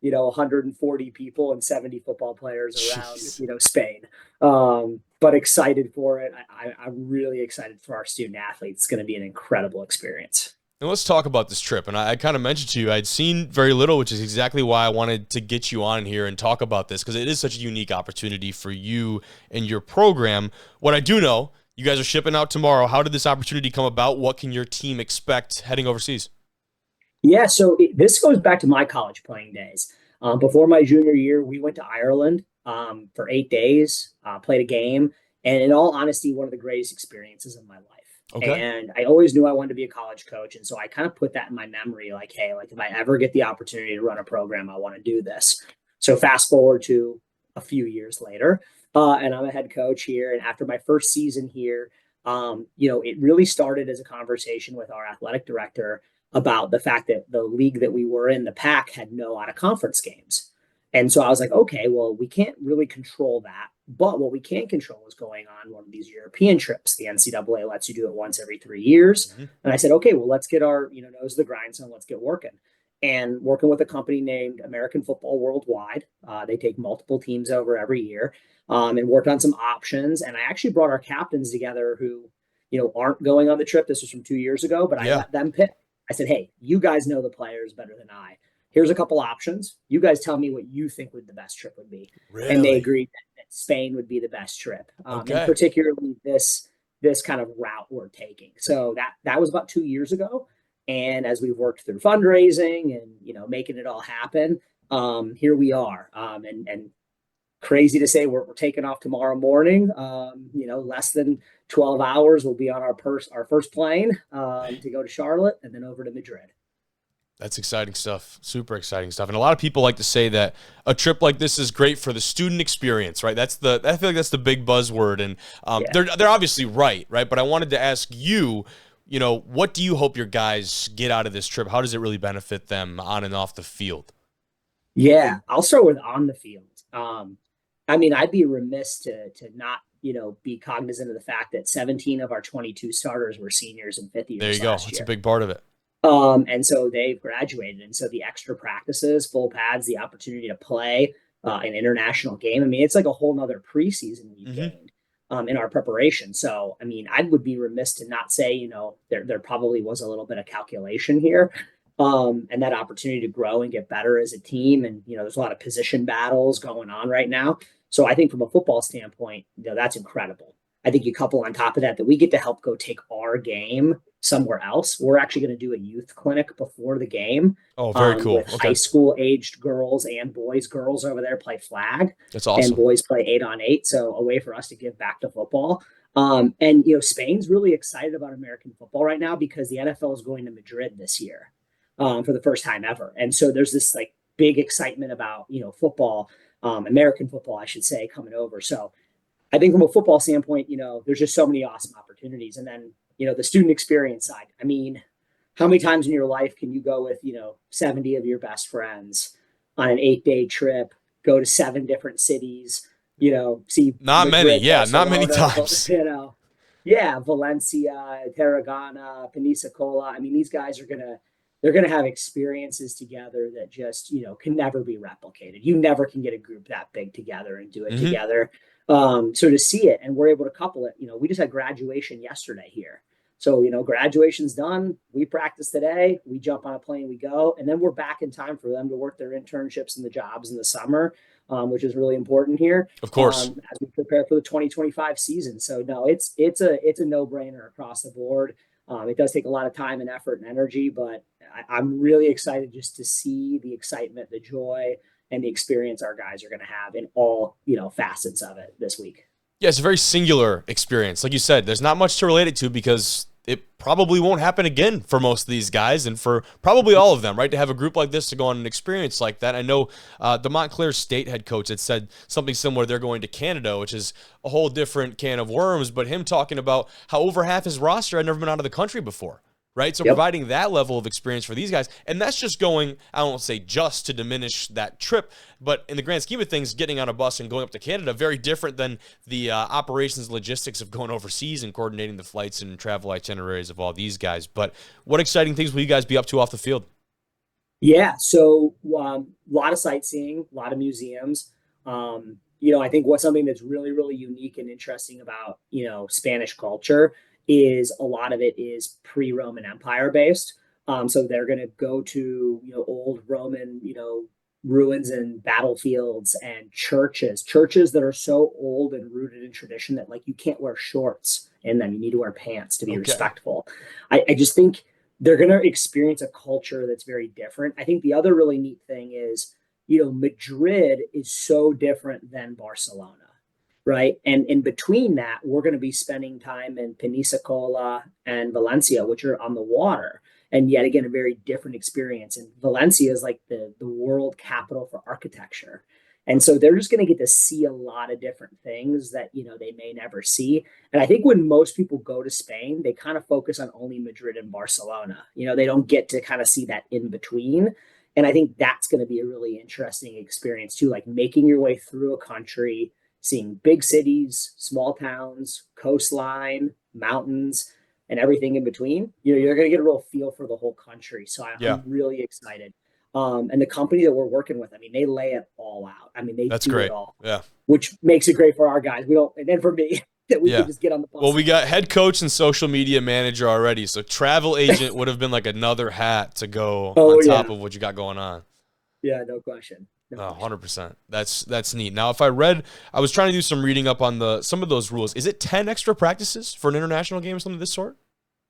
140 people and 70 football players around, Jeez. Spain. But excited for it. I'm really excited for our student athletes. It's going to be an incredible experience. And let's talk about this trip. And I kind of mentioned to you, I'd seen very little, which is exactly why I wanted to get you on here and talk about this, because it is such a unique opportunity for you and your program. What I do know, you guys are shipping out tomorrow. How did this opportunity come about? What can your team expect heading overseas? Yeah, so this goes back to my college playing days. Before my junior year, we went to Ireland for 8 days, played a game, and in all honesty, one of the greatest experiences of my life. Okay. And I always knew I wanted to be a college coach, and so I kind of put that in my memory, like, hey, like if I ever get the opportunity to run a program, I want to do this. So fast forward to a few years later, and I'm a head coach here. And after my first season here, it really started as a conversation with our athletic director about the fact that the league that we were in, the pack, had no out of conference games. And so I was like, okay, well, we can't really control that. But what we can control is going on one of these European trips. The NCAA lets you do it once every 3 years. Hmm. And I said, okay, well, let's get our nose to the grindstone. Let's get working. And working with a company named American Football Worldwide, they take multiple teams over every year, and worked on some options. And I actually brought our captains together who, aren't going on the trip. This was from 2 years ago, but I Yeah. let them pick. I said, hey, you guys know the players better than I. Here's a couple options. You guys tell me what you think would the best trip would be. And they Really? agreed that Spain would be the best trip, and Okay. particularly this kind of route we're taking. So that was about 2 years ago. And as we've worked through fundraising and making it all happen, here we are. And crazy to say, we're taking off tomorrow morning. Less than 12 hours, we'll be on our first plane to go to Charlotte and then over to Madrid. That's exciting stuff. Super exciting stuff. And a lot of people like to say that a trip like this is great for the student experience, right? I feel like that's the big buzzword. And Yeah. they're obviously right? But I wanted to ask you, what do you hope your guys get out of this trip? How does it really benefit them on and off the field? Yeah, I'll start with on the field. I'd be remiss to not, be cognizant of the fact that 17 of our 22 starters were seniors and fifth There you years go. last That's a year. big part of it. And so they've graduated. And so the extra practices, full pads, the opportunity to play an international game. It's like a whole nother preseason we've Hmm. gained in our preparation. So, I would be remiss to not say, there probably was a little bit of calculation here. And that opportunity to grow and get better as a team. And, there's a lot of position battles going on right now. So I think from a football standpoint, that's incredible. I think you couple on top of that we get to help go take our game somewhere else. We're actually going to do a youth clinic before the game, Oh, very cool. with high Okay. school aged girls and boys. Girls over there play flag, That's and awesome. boys play 8-on-8. So a way for us to give back to football. And Spain's really excited about American football right now because the NFL is going to Madrid this year, for the first time ever. And so there's this like big excitement about football, American football, I should say, coming over. So I think from a football standpoint, there's just so many awesome opportunities. And then, the student experience side. How many times in your life can you go with, 70 of your best friends on an 8-day trip, go to 7 different cities, see Not many. Madrid, Yeah, not many Barcelona, times. yeah, Valencia, Tarragona, Pensacola. These guys they're gonna have experiences together that just can never be replicated. You never can get a group that big together and do it Hmm. together. So to see it, and we're able to couple it, we just had graduation yesterday here. So, graduation's done. We practice today. We jump on a plane, we go, and then we're back in time for them to work their internships and the jobs in the summer, which is really important here, Of course. as we prepare for the 2025 season. So, no, it's a no brainer across the board. It does take a lot of time and effort and energy, but I'm really excited just to see the excitement, the joy, and the experience our guys are going to have in all facets of it this week. Yeah, it's a very singular experience. Like you said, there's not much to relate it to because it probably won't happen again for most of these guys and for probably all of them, right? To have a group like this to go on an experience like that. I know the Montclair State head coach had said something similar. They're going to Canada, which is a whole different can of worms, but him talking about how over half his roster had never been out of the country before. Right. So Yep. providing that level of experience for these guys, and that's just going, I won't say just to diminish that trip, but in the grand scheme of things, getting on a bus and going up to Canada, very different than the operations logistics of going overseas and coordinating the flights and travel itineraries of all these guys. But what exciting things will you guys be up to off the field? Yeah, so a lot of sightseeing, a lot of museums. I think what's something that's really, really unique and interesting about, Spanish culture is a lot of it is pre-Roman Empire based. So they're going to go to, old Roman, ruins and battlefields and churches that are so old and rooted in tradition that like you can't wear shorts in them. You need to wear pants to be Okay. respectful. I just think they're going to experience a culture that's very different. I think the other really neat thing is, Madrid is so different than Barcelona, right? And in between that, we're going to be spending time in Penisacola and Valencia, which are on the water. And yet again, a very different experience. And Valencia is like the world capital for architecture. And so they're just going to get to see a lot of different things that, they may never see. And I think when most people go to Spain, they kind of focus on only Madrid and Barcelona. They don't get to kind of see that in between. And I think that's going to be a really interesting experience too, like making your way through a country, seeing big cities, small towns, coastline, mountains, and everything in between. You're going to get a real feel for the whole country. So Yeah, I'm really excited. And the company that we're working with, I mean, they lay it all out. I mean, they that's do it great. all, Yeah. which makes it great for our guys. We don't, and then for me, that we could Yeah. just get on the Well, bus we and go. got head coach and social media manager already. So travel agent would have been like another hat to go on Oh top yeah, of what you got going on. yeah, no question, no Oh, question. 100%. That's neat. Now, if I was trying to do some reading up on the some of those rules. Is it 10 extra practices for an international game or something of this sort?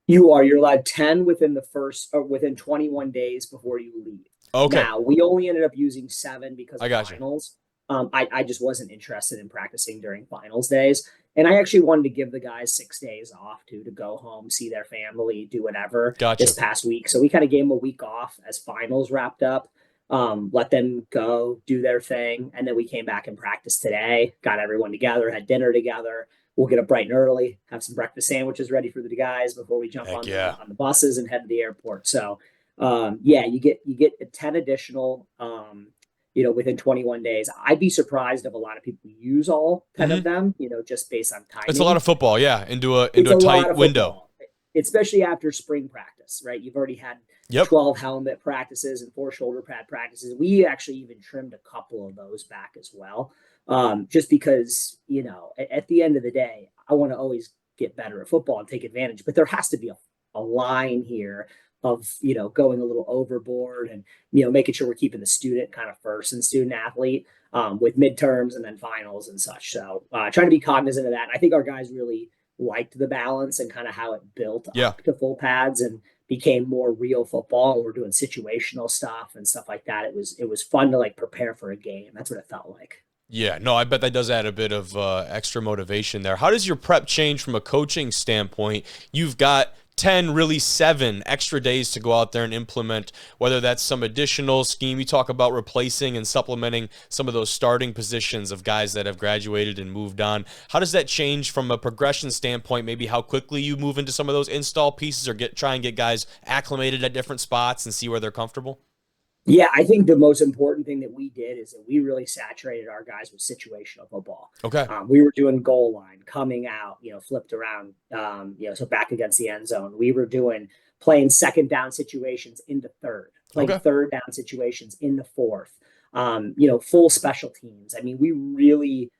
You're allowed 10 within the first or within 21 days before you leave. Okay. Now, we only ended up using 7 because I of got you. finals. I just wasn't interested in practicing during finals days. And I actually wanted to give the guys 6 days off to go home, see their family, do whatever this Gotcha. past week. So we kind of gave them a week off as finals wrapped up, let them go do their thing. And then we came back and practiced today, got everyone together, had dinner together. We'll get up bright and early, have some breakfast sandwiches ready for the guys before we jump Heck on the yeah. buses and head to the airport. So yeah, you get 10 additional within 21 days. I'd be surprised if a lot of people use all 10 of Hmm. them, just based on It's a lot timing. of football, yeah, It's into a a lot tight of window. football, especially after spring practice, right? You've already had Yep. 12 helmet practices and 4 shoulder pad practices. We actually even trimmed a couple of those back as well. Just because, at the end of the day, I want to always get better at football and take advantage, but there has to be a line here of, going a little overboard and, making sure we're keeping the student kind of first and student athlete with midterms and then finals and such. So trying to be cognizant of that. And I think our guys really liked the balance and kind of how it built Yeah. up to full pads and became more real football. And we're doing situational stuff and stuff like that. It was fun to like prepare for a game. That's what it felt like. Yeah, no, I bet that does add a bit of extra motivation there. How does your prep change from a coaching standpoint? You've got 10, really 7 extra days to go out there and implement, whether that's some additional scheme. You talk about replacing and supplementing some of those starting positions of guys that have graduated and moved on. How does that change from a progression standpoint? Maybe how quickly you move into some of those install pieces or try and get guys acclimated at different spots and see where they're comfortable? Yeah, I think the most important thing that we did is that we really saturated our guys with situational football. Okay. We were doing goal line, coming out, flipped around, so back against the end zone. We were doing playing second down situations into third, playing Okay. third down situations in the fourth, full special teams. I mean, we really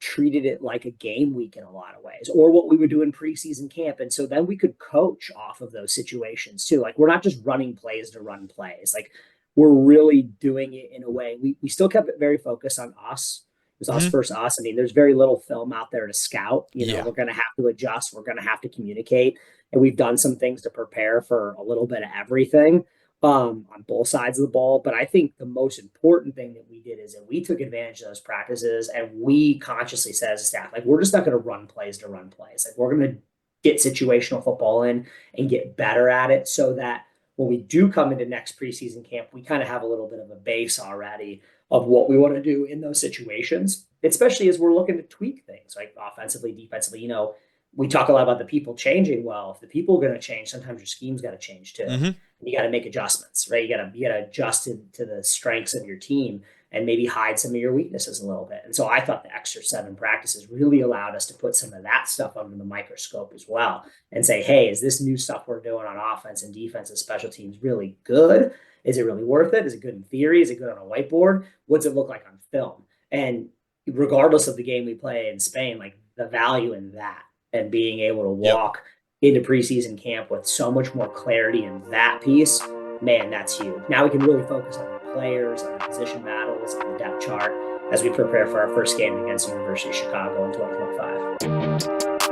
treated it like a game week in a lot of ways, or what we would do in preseason camp. And so then we could coach off of those situations too. Like we're not just running plays to run plays. Like we're really doing it in a way. We still kept it very focused on us. It was us Hmm. versus us. I mean, there's very little film out there to scout. Yeah. We're going to have to adjust. We're going to have to communicate. And we've done some things to prepare for a little bit of everything on both sides of the ball. But I think the most important thing that we did is that we took advantage of those practices and we consciously said as a staff, like, we're just not going to run plays to run plays. Like, we're going to get situational football in and get better at it so that when we do come into next preseason camp, we kind of have a little bit of a base already of what we want to do in those situations, especially as we're looking to tweak things like offensively, defensively. We talk a lot about the people changing. Well, if the people are going to change, sometimes your scheme's got to change too. Hmm. You got to make adjustments, right? You got to adjust to the strengths of your team and maybe hide some of your weaknesses a little bit. And so I thought the extra 7 practices really allowed us to put some of that stuff under the microscope as well and say, hey, is this new stuff we're doing on offense and defense and special teams really good? Is it really worth it? Is it good in theory? Is it good on a whiteboard? What's it look like on film? And regardless of the game we play in Spain, like the value in that and being able to Yep. walk into preseason camp with so much more clarity in that piece, man, that's huge. Now we can really focus on the players, on the position battles, on the depth chart as we prepare for our first game against the University of Chicago in 2025.